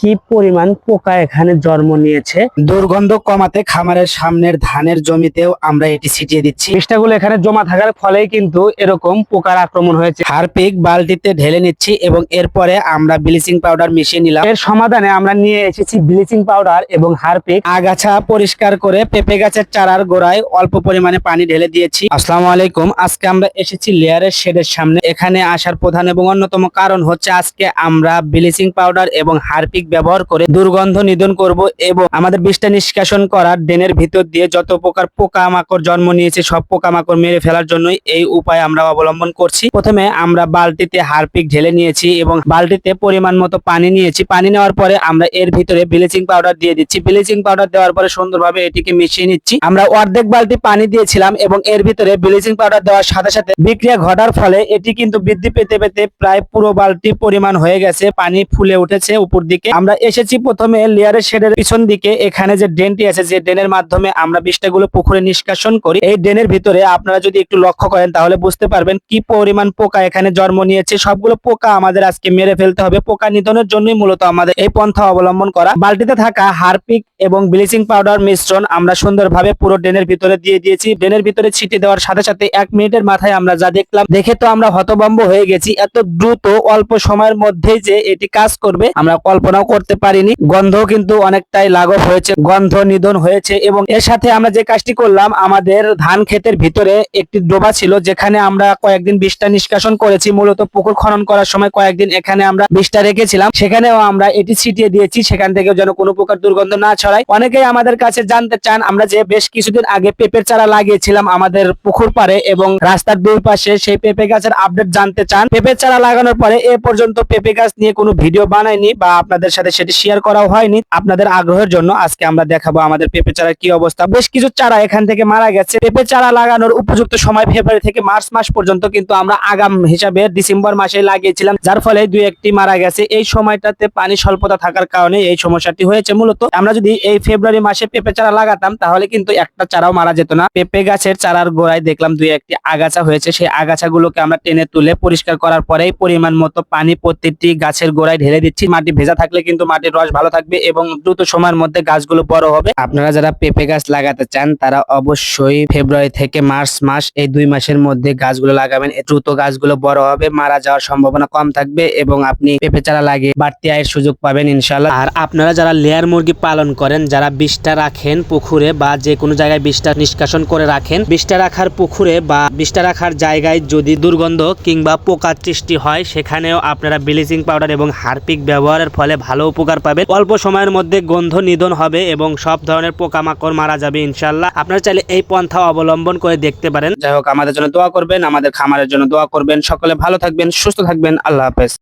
কি পরিমাণ পোকা এখানে জন্ম নিয়েছে। দুর্গন্ধ কমাতে খামারের সামনের ধানের জমিতেও আমরা এটি ছিটিয়ে দিচ্ছি। বিষটাগুলো এখানে জমা থাকার ফলেই কিন্তু এরকম পোকার আক্রমণ হয়েছে। হারপিক বালতিতে ঢেলে নিচ্ছি এবং এরপরে আমরা ব্লিচিং পাউডার মিশিয়ে নিলাম। এর সমাধানে আমরা নিয়ে এসেছি ব্লিচিং পাউডার এবং হারপিক। আগাছা পরিষ্কার করে পেঁপে গাছের চারার গোড়ায় অল্প পরিমাণে পানি ঢেলে দিয়েছি। আসসালামু আলাইকুম, আজকে আমরা এসেছি লেয়ারের শেডের সামনে। এখানে আসার প্রধান এবং অন্যতম কারণ হচ্ছে আজকে আমরা ব্লিচিং পাউডার এবং হারপিক ব্যবহার করে দুর্গন্ধ নিধন করব এবং আমাদের বিষটা নিষ্কাশন করার ড্রেনের ভিতর দিয়ে যত প্রকার পোকামাকড় জন্ম নিয়েছে সব পোকামাকড় মেরে ফেলার জন্যই এই উপায় আমরা অবলম্বন করছি। প্রথমে আমরা বালতিতে হারপিক ঢেলে নিয়েছি এবং বালতিতে পরিমাণ মতো পানি নিয়েছি। পানি নেওয়ার পরে আমরা এর ভিতরে ব্লিচিং পাউডার দিয়ে দিচ্ছি। ব্লিচিং পাউডার দেওয়ার পরে সুন্দরভাবে এটিকে মিশিয়ে নিচ্ছি। আমরা অর্ধেক বালতি পানি দিয়েছিলাম এবং এর ভিতরে ব্লিচিং পাউডার দেওয়ার সাথে সাথে বিক্রিয়া ঘটার ফলে এটি কিন্তু বৃদ্ধি পেতে পেতে প্রায় পুরো বালতি পরিমাণ হয়ে গেছে, পানি ফুলে উঠেছে উপর দিকে। আমরা এসেছি প্রথমে লেয়ারের শেডের পিছন দিকে। এখানে যে ড্রেনটি আছে, যে ড্রেনের মাধ্যমে আমরা বিষটাগুলো পুকুরে নিষ্কাশন করি, এই ড্রেনের ভিতরে আপনারা যদি একটু লক্ষ্য করেন তাহলে বুঝতে পারবেন কি পরিমাণ পোকা এখানে জন্ম নিয়েছে। সবগুলো পোকা আমাদের আজকে মেরে ফেলতে হবে। পোকা নিধনের জন্যই মূলত আমাদের এই পন্থা অবলম্বন করা। বালতিতে থাকা হারপিক এবং ব্লিচিং পাউডার মিশ্রণ আমরা সুন্দরভাবে পুরো ড্রেনের ভিতরে দিয়ে দিয়েছি। ড্রেনের ভিতরে ছিটিয়ে দেওয়ার সাথে সাথে 1 মিনিটের মাথায় আমরা যা দেখলাম, দেখে তো আমরা হতভম্ব হয়ে গেছি। এত দ্রুত অল্প সময়ের মধ্যেই যে এটি কাজ করবে আমরা কল্পনাও করতে পারিনি। গন্ধ কিন্তু অনেকটাই লাঘব হয়েছে, গন্ধ নিধন হয়েছে। এবং এর সাথে আমরা যে কাজটি করলাম, আমাদের ধান ক্ষেতের ভিতরে একটি ডোবা ছিল যেখানে আমরা কয়েকদিন বিষটা নিষ্কাশন করেছি। মূলত পুকুর খনন করার সময় কয়েকদিন এখানে আমরা বিষটা রেখেছিলাম, সেখানেও আমরা এটি ছিটিয়ে দিয়েছি, সেখান থেকে যেন কোনো প্রকার দুর্গন্ধ না ছড়ায়। অনেকেই আমাদের কাছে জানতে চান, আমরা যে বেশ কিছুদিন আগে পেঁপের চারা লাগিয়েছিলাম আমাদের পুকুর পাড়ে এবং রাস্তার দুই পাশে, সেই পেঁপে গাছের আপডেট জানতে চান। পেঁপের চারা লাগানোর পরে এ পর্যন্ত পেঁপে গাছ নিয়ে কোনো ভিডিও বানাইনি বা আপনাদের সাথে সেটি শেয়ার করাও হয়নি। আপনাদের আগ্রহের জন্য আজকে আমরা দেখাবো আমাদের পেঁপে চারার কি অবস্থা। বেশ কিছু চারা এখান থেকে মারা গেছে। পেঁপে চারা লাগানোর উপযুক্ত সময় ফেব্রুয়ারি থেকে মার্চ মাস পর্যন্ত, কিন্তু আমরা আগাম হিসাবে ডিসেম্বর মাসে লাগিয়েছিলাম, যার ফলে 2-1টি মারা গেছে। এই সময়টাতে পানি স্বল্পতা থাকার কারণে এই সমস্যাটি হয়েছে। মূলত আমরা যদি এই ফেব্রুয়ারি মাসে পেঁপে চারা লাগাতাম তাহলে কিন্তু একটা চারাও মারা যেত না। পেঁপে গাছের চারার গোড়ায় দেখলাম 2-1টি আগাছা হয়েছে। সেই আগাছাগুলোকে আমরা টেনে তুলে পরিষ্কার করার পরেই পরিমাণ মতো পানি প্রত্যেকটি গাছের গোড়ায় ঢেলে দিচ্ছি। মাটি ভেজা থাকলে কিন্তু মাটির রস ভালো থাকবে এবং দ্রুত সময়ের মধ্যে গাছগুলো বড় হবে। আপনারা যারা পেঁপে গাছ লাগাতে চান তারা অবশ্যই ফেব্রুয়ারি থেকে মার্চ মাস, এই 2 মাসের মধ্যে গাছগুলো লাগাবেন। দ্রুত গাছগুলো বড় হবে, মারা যাওয়ার সম্ভাবনা কম থাকবে এবং আপনি পেঁপে চারা লাগিয়ে বাড়তি আয়ের সুযোগ পাবেন ইনশাআল্লাহ। আর আপনারা যারা লেয়ার মুরগি পালন করেন, যারা বিষটা রাখেন পুকুরে বা যে কোনো জায়গায় বিষটা নিষ্কাশন করে রাখেন, বিষটা রাখার পুকুরে বা বিষটা রাখার জায়গায় যদি দুর্গন্ধ কিংবা পোকার সৃষ্টি হয়, সেখানেও আপনারা ব্লিচিং পাউডার এবং হারপিক ব্যবহারের ফলে ভালো উপকার পাবেন। অল্প সময়ের মধ্যে গন্ধ নিধন হবে এবং সব ধরনের পোকামাকড় মারা যাবে ইনশাআল্লাহ। আপনারা চাইলে এই পন্থা অবলম্বন করে দেখতে পারেন। যাই হোক, আমাদের জন্য দোয়া করবেন, আমাদের খামারের জন্য দোয়া করবেন। সকলে ভালো থাকবেন, সুস্থ থাকবেন। আল্লাহ হাফেজ।